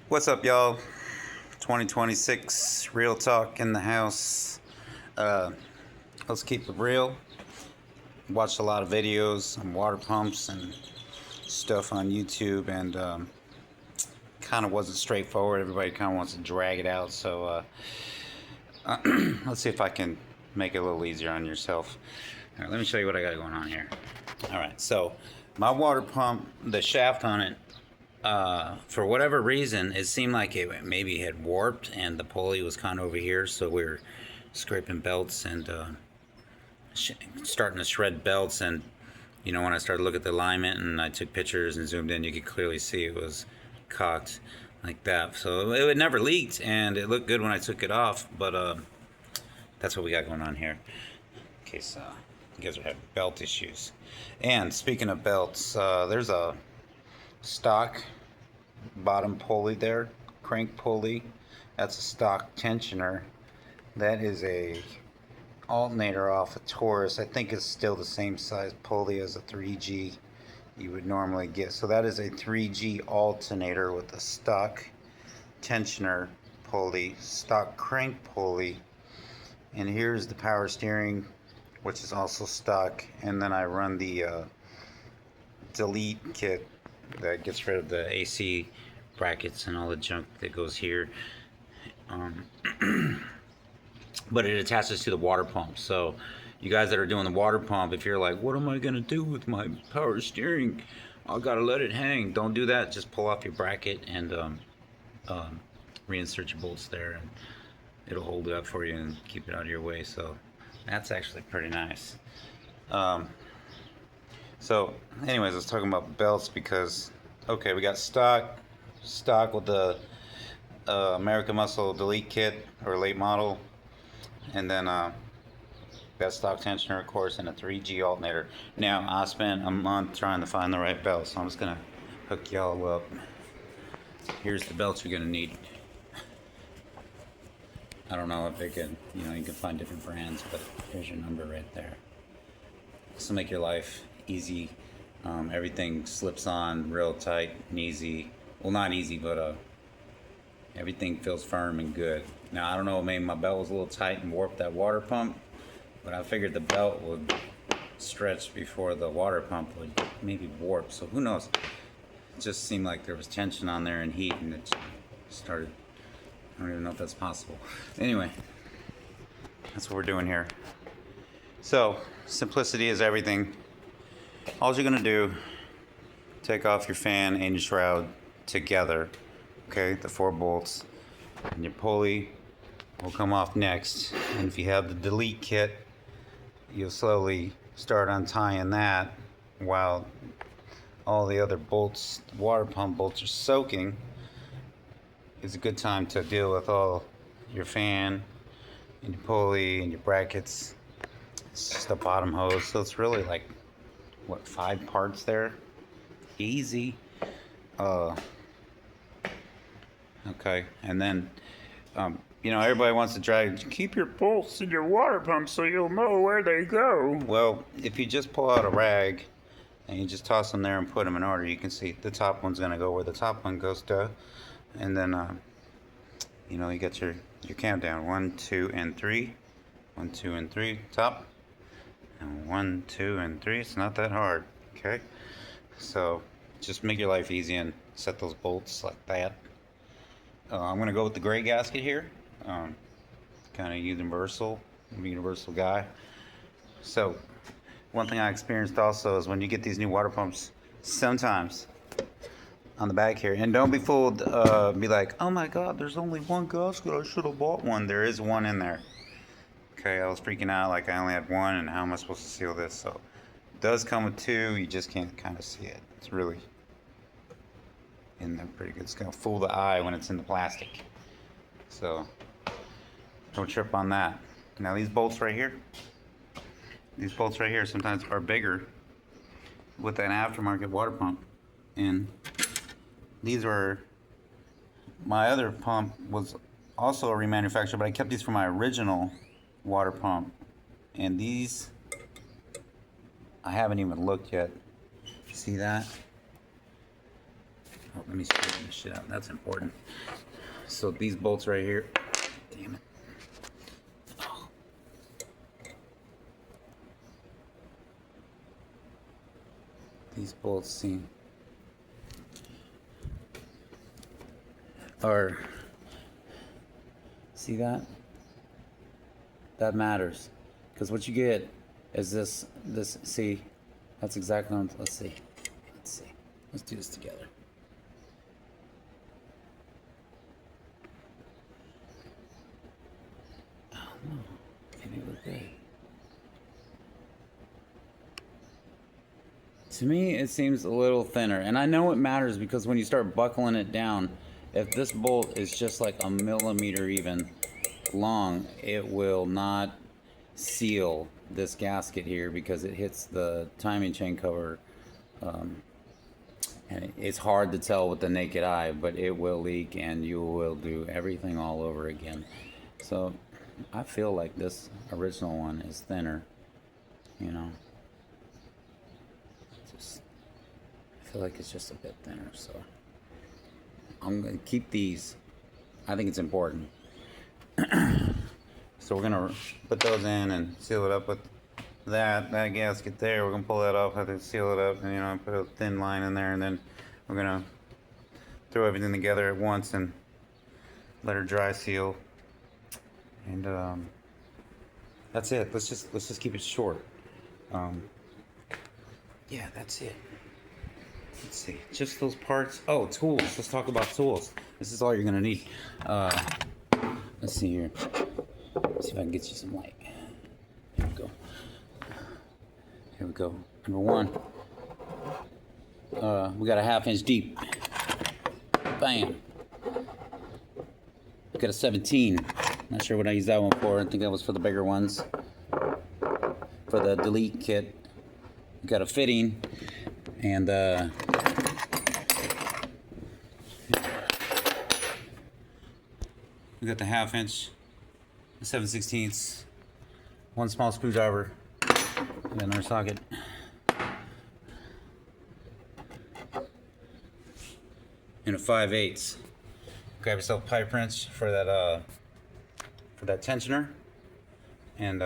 What's up, y'all? 2026 Real Talk in the house. Uh, let's keep it real. Watched a lot of videos on water pumps and stuff on YouTube, and kind of wasn't straightforward. Everybody kind of wants to drag it out, so let's see if I can make it a little easier on yourself. All right, let me show you what I got going on here. All right, so my water pump, the shaft on it, for whatever reason, it seemed like it maybe had warped, and the pulley was kind of over here, so we were scraping belts and starting to shred belts. And you know, when I started to look at the alignment and I took pictures and zoomed in, you could clearly see it was cocked like that. So it never leaked, and it looked good when I took it off, but that's what we got going on here, in case you guys are having belt issues. And speaking of belts, there's a stock bottom pulley there, crank pulley. That's a stock tensioner. That is a alternator off a Taurus. I think it's still the same size pulley as a 3G you would normally get. So that is a 3G alternator with a stock tensioner pulley, stock crank pulley. And here's the power steering, which is also stock. And then I run the delete kit that gets rid of the AC brackets and all the junk that goes here. But it attaches to the water pump. So you guys that are doing the water pump, if you're like, what am I gonna do with my power steering? I gotta let it hang. Don't do that. Just pull off your bracket and reinsert your bolts there, and it'll hold it up for you and keep it out of your way. So that's actually pretty nice. So anyways, let's talk about belts, because okay, we got stock with the American Muscle delete kit or late model, and then got stock tensioner, of course, and a 3G alternator. Now I spent a month trying to find the right belt, so I'm just gonna hook y'all up. Here's the belts you're gonna need. I don't know if they can, you can find different brands, but here's your number right there. This will make your life easy. Everything slips on real tight and easy. Well, not easy, but everything feels firm and good. Now, I don't know, maybe my belt was a little tight and warped that water pump, but I figured the belt would stretch before the water pump would maybe warp. So who knows? It just seemed like there was tension on there and heat, and it started. I don't even know if that's possible. Anyway, that's what we're doing here. So, simplicity is everything. All you're gonna do, take off your fan and your shroud together, okay, the 4 bolts, and your pulley will come off next. And if you have the delete kit, you'll slowly start untying that while all the other bolts, water pump bolts, are soaking. It's a good time to deal with all your fan and your pulley and your brackets. It's just a bottom hose, so it's really like, what, 5 parts there? Easy. Okay, and then everybody wants to keep your bolts in your water pump so you'll know where they go. Well, if you just pull out a rag and you just toss them there and put them in order, you can see the top one's gonna go where the top one goes to. And then you get your countdown: 1, 2, and 3. 1, 2, and 3, top. And 1, 2, and 3. It's not that hard, okay? So just make your life easy and set those bolts like that. I'm gonna go with the gray gasket here. Kind of universal. I'm a universal guy. So one thing I experienced also is when you get these new water pumps, sometimes on the back here, and don't be fooled, be like, oh my god, there's only one gasket, I should have bought one. There is one in there. Okay, I was freaking out like I only had one, and how am I supposed to seal this? So it does come with 2, you just can't kind of see it. It's really in there pretty good. It's gonna fool the eye when it's in the plastic. So don't trip on that. Now these bolts right here sometimes are bigger with an aftermarket water pump. And these were, my other pump was also a remanufactured, but I kept these for my original water pump. And these, I haven't even looked yet. See that? Oh, let me straighten this shit out. That's important. So these bolts right here. Damn it. Oh. These bolts seem are. See that? That matters, because what you get is this. See, that's exactly what. Let's see. Let's do this together. Oh no, maybe we're good. To me, it seems a little thinner, and I know it matters because when you start buckling it down, if this bolt is just like a millimeter even long, it will not seal this gasket here because it hits the timing chain cover, and it's hard to tell with the naked eye, but it will leak and you will do everything all over again. So I feel like this original one is thinner, you know. I feel like it's just a bit thinner, so I'm gonna keep these. I think it's important. So we're gonna put those in and seal it up with that gasket there. We're gonna pull that off, have to seal it up, and you know, put a thin line in there, and then we're gonna throw everything together at once and let her dry seal. And that's it. Let's just keep it short. Yeah, that's it. Let's see, just those parts. Oh, tools. Let's talk about tools. This is all you're gonna need. Let's see here. Let's see if I can get you some light. Here we go. Here we go. Number one. We got a 1/2 inch deep. Bam. We got a 17. Not sure what I used that one for. I think that was for the bigger ones. For the delete kit. We got a fitting. And we got the 1/2 inch, 7/16, one small screwdriver, and another socket. And a 5/8. Grab yourself a pipe wrench for that tensioner. And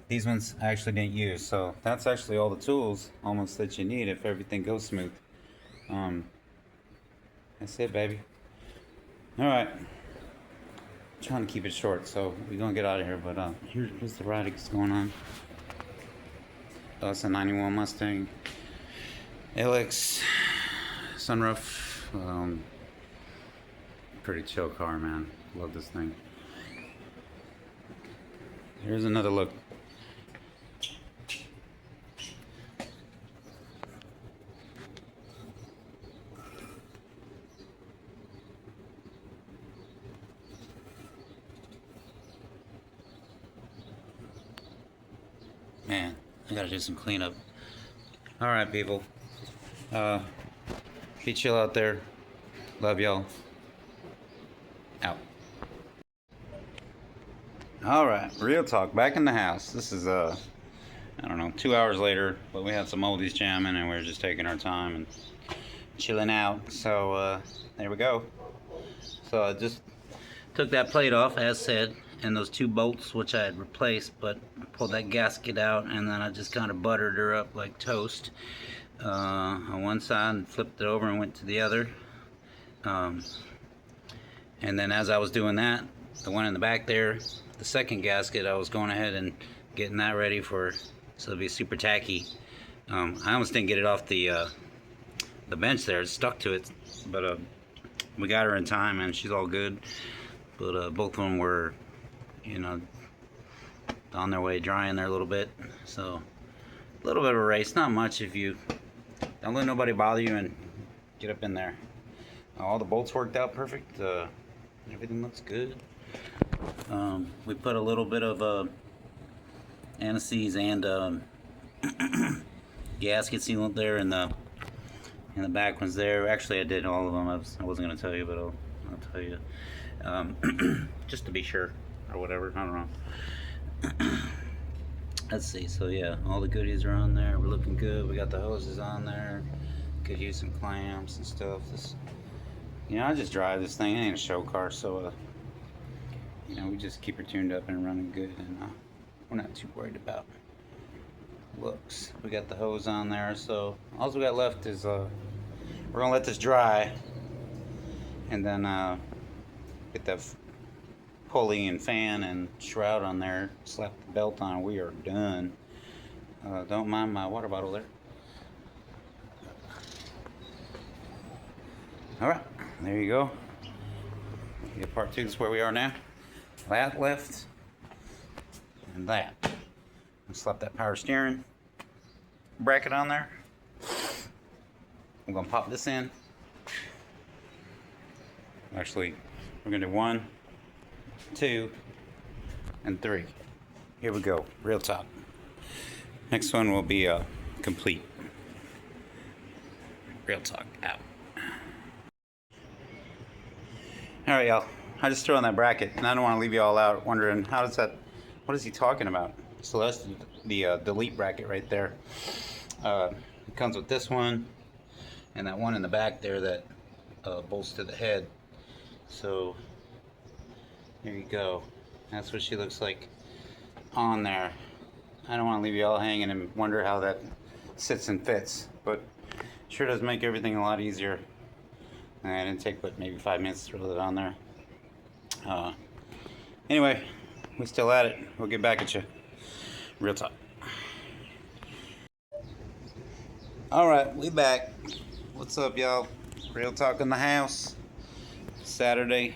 these ones I actually didn't use, so that's actually all the tools almost that you need if everything goes smooth. That's it, baby. All right. I'm trying to keep it short, so we're gonna get out of here. But here's the ride that's going on. It's a '91 Mustang LX sunroof. Pretty chill car, man. Love this thing. Here's another look. Man, I gotta do some cleanup. Alright, people. Be chill out there. Love y'all. Out. Alright, real talk. Back in the house. This is, I don't know, 2 hours later. But we had some oldies jamming and we were just taking our time and chilling out. So, there we go. So I just took that plate off, as said. And those 2 bolts, which I had replaced, but pulled that gasket out, and then I just kind of buttered her up like toast on one side and flipped it over and went to the other. And then as I was doing that, the one in the back there, the second gasket, I was going ahead and getting that ready for, so it'll be super tacky. I almost didn't get it off the bench there. It stuck to it, but we got her in time, and she's all good. But both of them were, you know, on their way drying there a little bit. So a little bit of a race, not much if you don't let nobody bother you and get up in there. All the bolts worked out perfect. Everything looks good. We put a little bit of anti-seize and gasket sealant there in the back ones there. Actually, I did all of them. I wasn't gonna tell you, but I'll tell you just to be sure. Or whatever, I don't know. Let's see, so yeah, all the goodies are on there. We're looking good. We got the hoses on there. could use some clamps and stuff. This, you know, I just drive this thing. It ain't a show car, so you know, we just keep her tuned up and running good, and we're not too worried about looks. We got the hose on there, so all we got left is we're gonna let this dry, and then get the pulley and fan and shroud on there, slap the belt on. We are done. Don't mind my water bottle there. All right, there you go. Get part 2. This is where we are now. That left, and that. Slap that power steering bracket on there. I'm gonna pop this in. Actually, we're gonna do 1, 2, and 3. Here we go, real talk. Next one will be complete. Real talk out. All right, y'all. I just threw on that bracket, and I don't want to leave you all out wondering how does that. What is he talking about? So that's the delete bracket right there. It comes with this one, and that one in the back there that bolts to the head. So there you go. That's what she looks like on there. I don't want to leave you all hanging and wonder how that sits and fits, but sure does make everything a lot easier. And it didn't take but maybe 5 minutes to throw it on there. Anyway, we still at it. We'll get back at you. Real talk. All right, we back. What's up, y'all? Real talk in the house. Saturday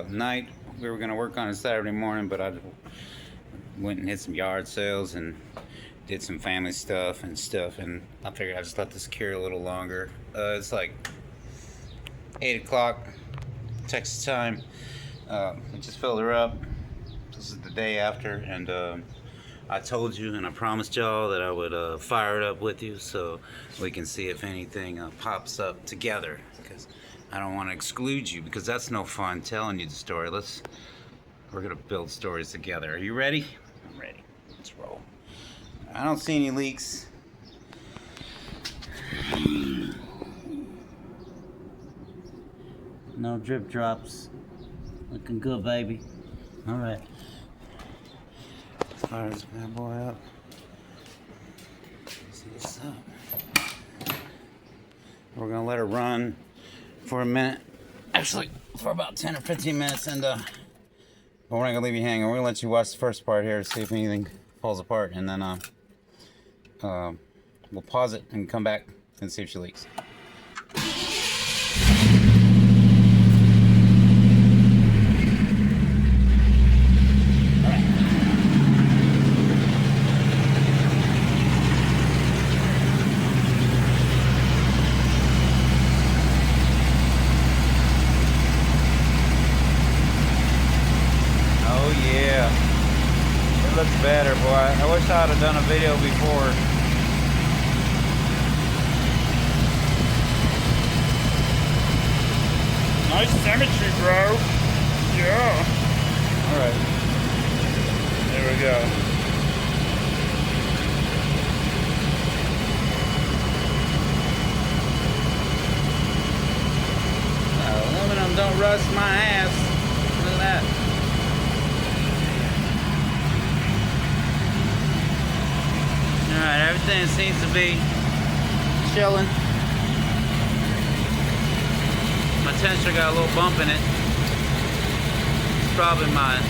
night. We were gonna work on it Saturday morning, but I went and hit some yard sales and did some family stuff, and I figured I'd just let this cure a little longer. It's like 8 o'clock Texas time. We just filled her up. This is the day after, and I told you and I promised y'all that I would fire it up with you so we can see if anything pops up together, because I don't want to exclude you, because that's no fun telling you the story. We're gonna build stories together. Are you ready? I'm ready. Let's roll. I don't see any leaks. No drip drops. Looking good, baby. All right. Let's fire this bad boy up. See what's up. We're gonna let her run for a minute. Actually, for about 10 or 15 minutes, and but we're not gonna leave you hanging. We're gonna let you watch the first part here to see if anything falls apart, and then we'll pause it and come back and see if she leaks. Looks better, boy. I wish I'd have done a video before. Nice symmetry, bro. Yeah. Alright. There we go. Aluminum don't rust my ass. Look at that. Alright, everything seems to be chilling. My tensor got a little bump in it. It's probably my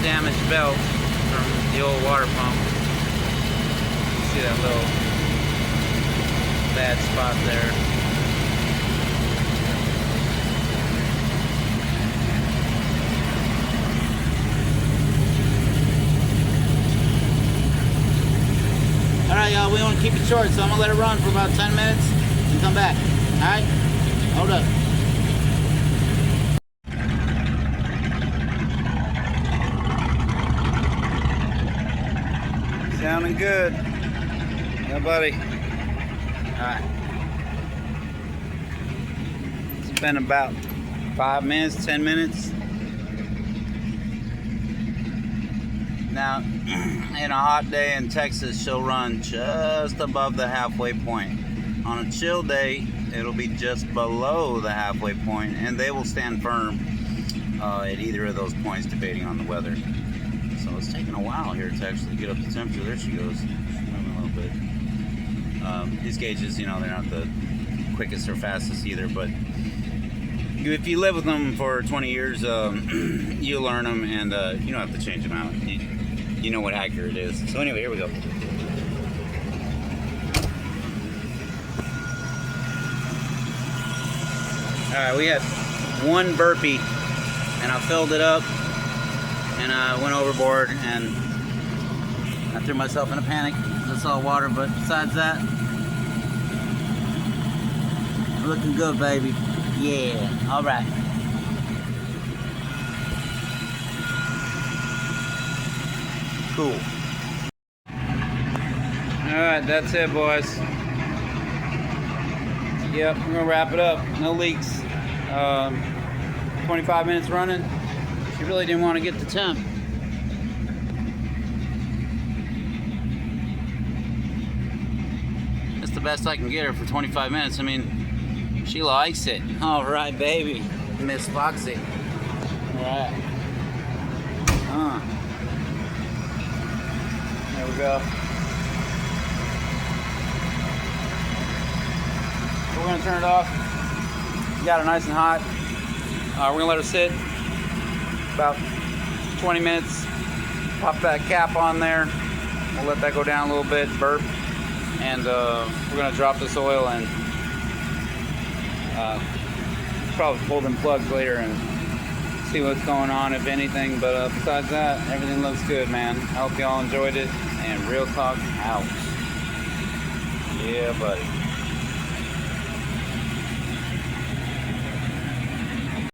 damaged belt from the old water pump. You see that little bad spot there. Alright, y'all, we want to keep it short, so I'm going to let it run for about 10 minutes and come back. Alright? Hold up. Sounding good. Yeah, buddy. Alright. It's been about 5 minutes, 10 minutes. Now, in a hot day in Texas, she'll run just above the halfway point. On a chill day, it'll be just below the halfway point, and they will stand firm at either of those points, depending on the weather. So it's taking a while here to actually get up the temperature. There she goes, moving a little bit. These gauges, you know, they're not the quickest or fastest either, but if you live with them for 20 years, you learn them, and you don't have to change them out. You know what accurate is. So anyway, here we go. Alright, we had one burpee, and I filled it up, and I went overboard, and I threw myself in a panic because I saw water, but besides that, looking good, baby. Yeah, alright. Cool. Alright, that's it, boys. Yep, we're gonna wrap it up. No leaks. 25 minutes running. She really didn't want to get the temp. That's the best I can get her for 25 minutes. I mean, she likes it. All right, baby. Miss Foxy. All right. There we go. We're gonna turn it off. Got it nice and hot. We're gonna let her sit about 20 minutes. Pop that cap on there. We'll let that go down a little bit, burp, and we're gonna drop this oil and probably pull them plugs later and see what's going on, if anything. But besides that, everything looks good, man. I hope y'all enjoyed it. And Real Talk out. Yeah, buddy.